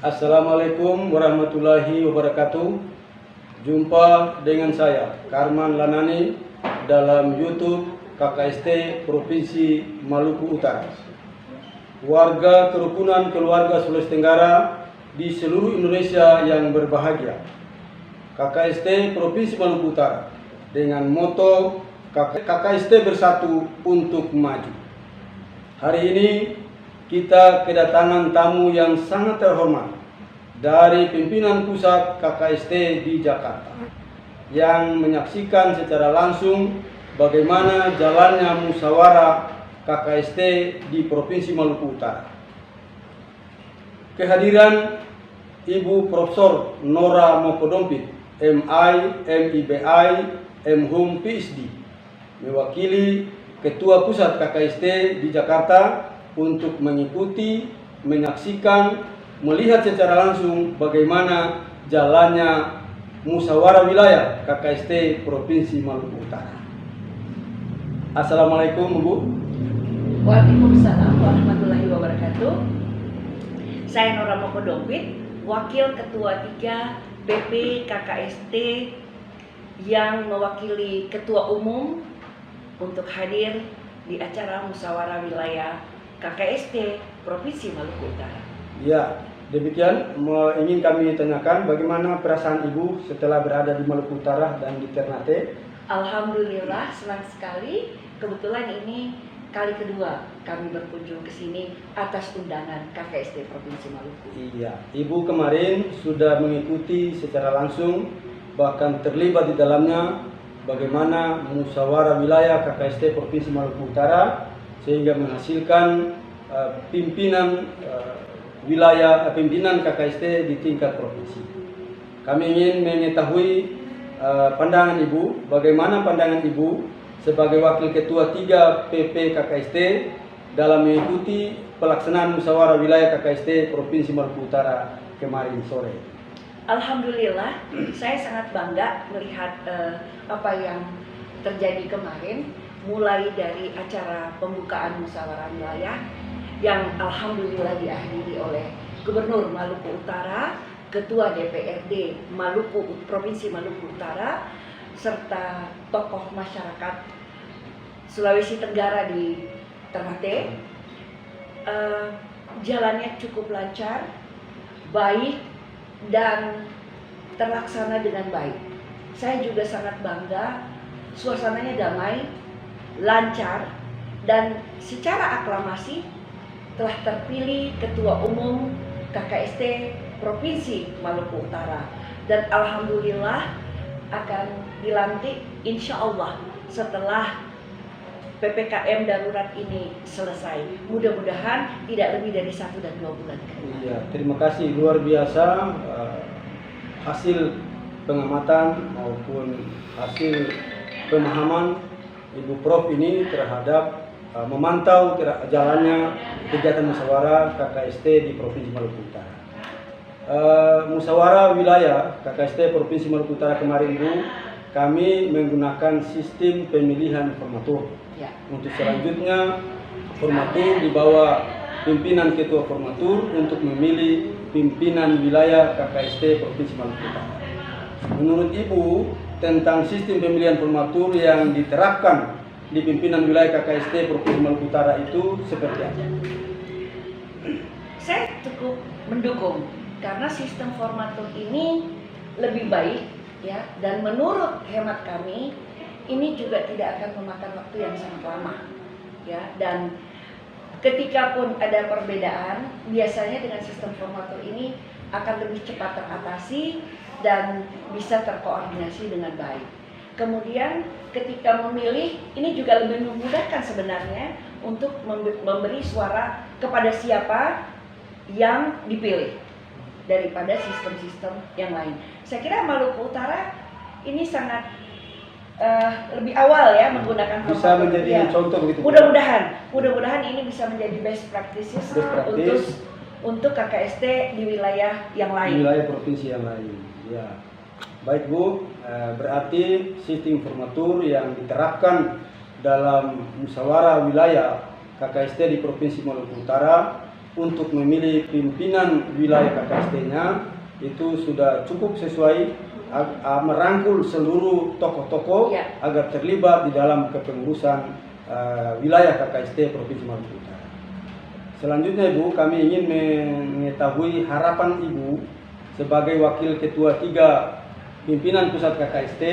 Assalamualaikum warahmatullahi wabarakatuh. Jumpa dengan saya Karman Lanani dalam YouTube KKST Provinsi Maluku Utara. Warga kerukunan keluarga Sulawesi Tenggara di seluruh Indonesia yang berbahagia. KKST Provinsi Maluku Utara dengan moto KKST Bersatu untuk Maju. Hari ini kita kedatangan tamu yang sangat terhormat dari pimpinan pusat KKST di Jakarta yang menyaksikan secara langsung bagaimana jalannya musyawarah KKST di Provinsi Maluku Utara. Kehadiran Ibu Profesor Nora Mokodompit, MI, MIBI, MHum PhD, mewakili Ketua Pusat KKST di Jakarta untuk mengikuti, menyaksikan, melihat secara langsung bagaimana jalannya musyawarah wilayah KKST Provinsi Maluku Utara. Assalamualaikum Bu. Waalaikumsalam warahmatullahi wabarakatuh. Saya Nora Mokodompit, Wakil Ketua 3 PP KKST yang mewakili Ketua Umum untuk hadir di acara musyawarah wilayah KKST Provinsi Maluku Utara. Ya, demikian ingin kami tanyakan bagaimana perasaan Ibu setelah berada di Maluku Utara dan di Ternate. Alhamdulillah, senang sekali. Kebetulan ini kali kedua kami berkunjung ke sini atas undangan KKST Provinsi Maluku. Iya, Ibu kemarin sudah mengikuti secara langsung bahkan terlibat di dalamnya bagaimana musyawarah wilayah KKST Provinsi Maluku Utara sehingga menghasilkan pimpinan pimpinan KKST di tingkat provinsi. Kami ingin mengetahui pandangan Ibu, bagaimana pandangan Ibu sebagai Wakil Ketua 3 PP KKST dalam mengikuti pelaksanaan musyawarah wilayah KKST Provinsi Maluku Utara kemarin sore. Alhamdulillah, saya sangat bangga melihat apa yang terjadi kemarin, mulai dari acara pembukaan musyawarah wilayah yang alhamdulillah dihadiri oleh Gubernur Maluku Utara, Ketua DPRD Provinsi Maluku Utara, serta tokoh masyarakat Sulawesi Tenggara di Ternate. Jalannya cukup lancar, baik, dan terlaksana dengan baik. Saya juga sangat bangga, suasananya damai, lancar, dan secara aklamasi telah terpilih Ketua Umum KKST Provinsi Maluku Utara. Dan alhamdulillah akan dilantik insya Allah setelah PPKM darurat ini selesai. Mudah-mudahan tidak lebih dari 1 dan 2 bulan. Iya, terima kasih, luar biasa hasil pengamatan maupun hasil pemahaman Ibu Prof ini terhadap memantau jalannya kegiatan musyawarah KKST di Provinsi Maluku Utara. Musyawarah wilayah KKST Provinsi Maluku Utara kemarin Bu, kami menggunakan sistem pemilihan formatur. Ya. Untuk selanjutnya formatur di bawah pimpinan ketua formatur untuk memilih pimpinan wilayah KKST Provinsi Maluku Utara. Menurut Ibu tentang sistem pemilihan formatur yang diterapkan di pimpinan wilayah KKST Provinsi Maluku Utara itu seperti apa? Saya cukup mendukung karena sistem formatur ini lebih baik ya, dan menurut hemat kami ini juga tidak akan memakan waktu yang sangat lama ya, dan ketika pun ada perbedaan biasanya dengan sistem formatur ini akan lebih cepat teratasi dan bisa terkoordinasi dengan baik. Kemudian ketika memilih ini juga lebih memudahkan sebenarnya untuk memberi suara kepada siapa yang dipilih daripada sistem-sistem yang lain. Saya kira Maluku Utara ini sangat lebih awal ya menggunakan bisa menjadi contoh begitu. Mudah-mudahan ini bisa menjadi best practices untuk KKST di wilayah yang lain. Di wilayah provinsi yang lain. Ya. Baik Bu, berarti sistem formatur yang diterapkan dalam musyawarah wilayah KKST di Provinsi Maluku Utara untuk memilih pimpinan wilayah KKST-nya itu sudah cukup sesuai merangkul seluruh tokoh-tokoh Ya. agar terlibat di dalam kepengurusan wilayah KKST Provinsi Maluku Utara. Selanjutnya Ibu, kami ingin mengetahui harapan Ibu sebagai Wakil Ketua 3 Pimpinan Pusat KKST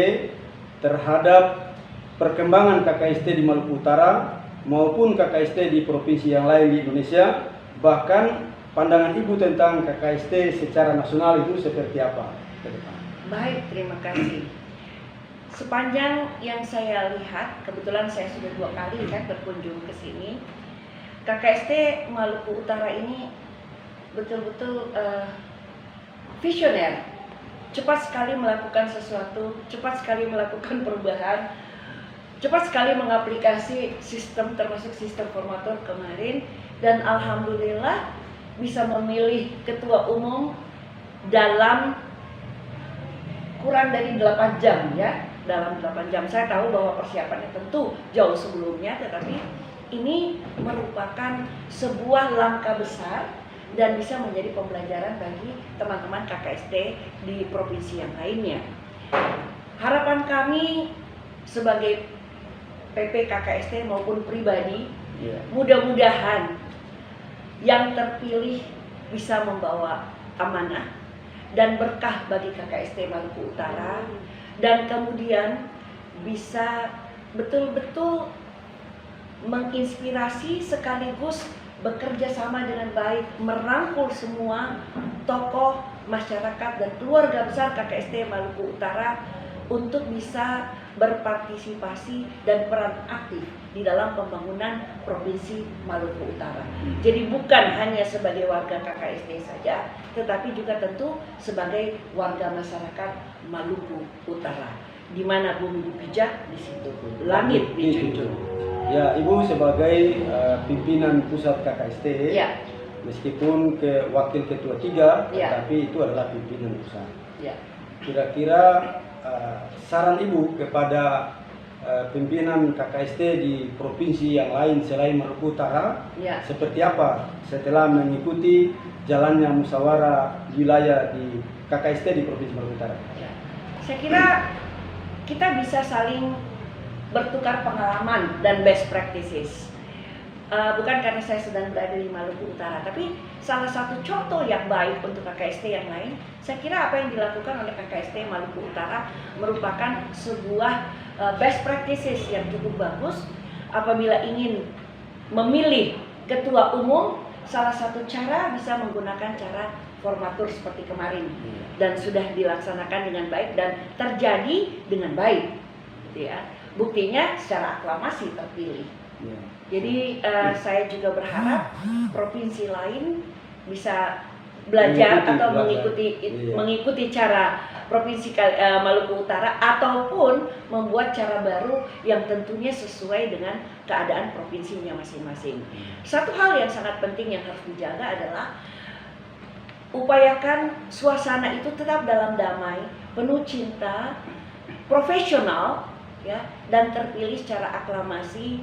terhadap perkembangan KKST di Maluku Utara maupun KKST di provinsi yang lain di Indonesia, bahkan pandangan Ibu tentang KKST secara nasional itu seperti apa ke depan? Baik, terima kasih. Sepanjang yang saya lihat, kebetulan saya sudah 2 kali kan berkunjung ke sini, KKST Maluku Utara ini betul-betul visioner, cepat sekali melakukan sesuatu, cepat sekali melakukan perubahan, cepat sekali mengaplikasi sistem termasuk sistem formatur kemarin, dan alhamdulillah bisa memilih ketua umum dalam kurang dari 8 jam ya. Dalam 8 jam saya tahu bahwa persiapannya tentu jauh sebelumnya, tetapi ini merupakan sebuah langkah besar dan bisa menjadi pembelajaran bagi teman-teman KKST di provinsi yang lainnya. Harapan kami sebagai PP KKST maupun pribadi, mudah-mudahan yang terpilih bisa membawa amanah dan berkah bagi KKST Maluku Utara, dan kemudian bisa betul-betul menginspirasi sekaligus bekerja sama dengan baik, merangkul semua tokoh masyarakat dan keluarga besar KKST Maluku Utara untuk bisa berpartisipasi dan peran aktif di dalam pembangunan Provinsi Maluku Utara. Jadi bukan hanya sebagai warga KKST saja, tetapi juga tentu sebagai warga masyarakat Maluku Utara. Di mana bumi dipijak, di situ langit dijunjung. Ya, Ibu sebagai pimpinan pusat KKST, Ya. meskipun wakil ketua 3, Ya. tetapi itu adalah pimpinan pusat. Ya. Kira-kira saran Ibu kepada pimpinan KKST di provinsi yang lain selain Maluku Utara, Ya. seperti apa setelah mengikuti jalannya musyawarah wilayah di KKST di Provinsi Maluku Utara? Ya. Saya kira kita bisa saling bertukar pengalaman dan best practices. Bukan karena saya sedang berada di Maluku Utara, tapi salah satu contoh yang baik untuk KKST yang lain, saya kira apa yang dilakukan oleh KKST Maluku Utara merupakan sebuah best practices yang cukup bagus. Apabila ingin memilih ketua umum, salah satu cara bisa menggunakan cara formatur seperti kemarin, dan sudah dilaksanakan dengan baik dan terjadi dengan baik, gitu ya. Buktinya secara aklamasi terpilih. Ya. Jadi saya juga berharap provinsi lain bisa belajar atau mengikuti cara provinsi Maluku Utara, ataupun membuat cara baru yang tentunya sesuai dengan keadaan provinsinya masing-masing. Satu hal yang sangat penting yang harus dijaga adalah upayakan suasana itu tetap dalam damai, penuh cinta, profesional, ya, dan terpilih secara aklamasi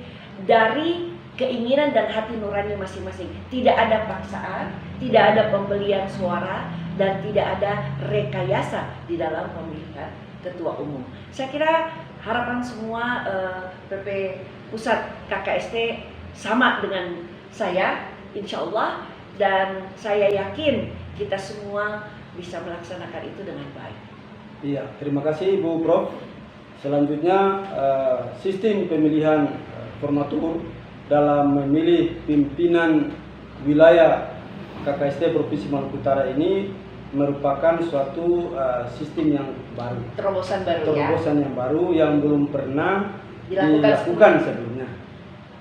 dari keinginan dan hati nurani masing-masing. Tidak ada paksaan, tidak ada pembelian suara, dan tidak ada rekayasa di dalam pemilihan ketua umum. Saya kira harapan semua PP Pusat KKST sama dengan saya, insya Allah, dan saya yakin kita semua bisa melaksanakan itu dengan baik. Iya, terima kasih Ibu Prof. Selanjutnya sistem pemilihan formatur dalam memilih pimpinan wilayah KKST Provinsi Maluku Utara ini merupakan suatu sistem yang baru, Terobosan baru, yang baru yang belum pernah dilakukan sebelumnya.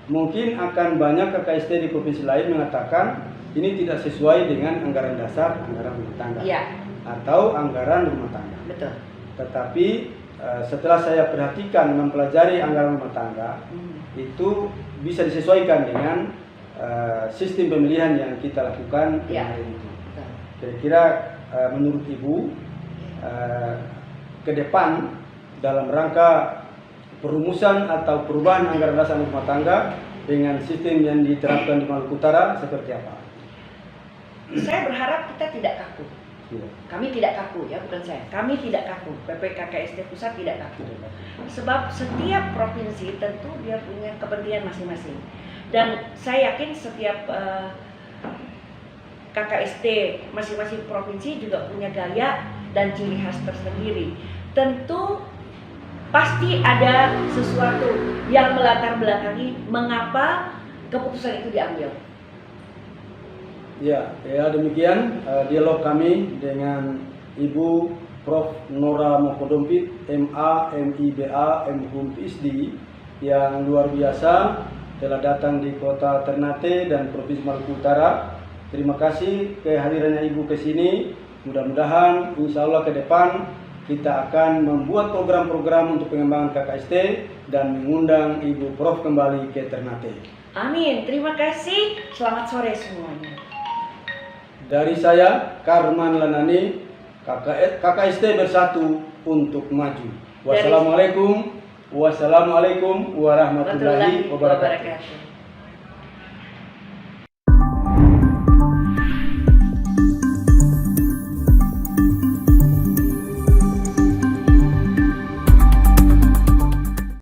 Mungkin akan banyak KKST di provinsi lain mengatakan ini tidak sesuai dengan anggaran dasar, anggaran rumah tangga, atau anggaran rumah tangga. Betul. Tetapi setelah saya perhatikan mempelajari anggaran rumah tangga, itu bisa disesuaikan dengan sistem pemilihan yang kita lakukan kemarin itu. Kira-kira menurut Ibu ke depan dalam rangka perumusan atau perubahan anggaran dasar rumah tangga dengan sistem yang diterapkan di Maluku Utara seperti apa? saya berharap kita tidak kaku. Ya. Kami tidak kaku ya, bukan saya. Kami tidak kaku. PPKKST Pusat tidak kaku. Sebab setiap provinsi tentu dia punya kepentingan masing-masing. Dan saya yakin setiap KKST masing-masing provinsi juga punya gaya dan ciri khas tersendiri. Tentu pasti ada sesuatu yang melatar belakangi mengapa keputusan itu diambil. Ya, demikian dialog kami dengan Ibu Prof. Nora Mokodompit, MA, MIBA, MHum PhD yang luar biasa telah datang di Kota Ternate dan Provinsi Maluku Utara. Terima kasih kehadirannya Ibu ke sini. Mudah-mudahan insya Allah ke depan kita akan membuat program-program untuk pengembangan KKST dan mengundang Ibu Prof kembali ke Ternate. Amin. Terima kasih. Selamat sore semuanya. Dari saya, Karman Lanani, KKST Bersatu untuk Maju. Wassalamualaikum warahmatullahi wabarakatuh.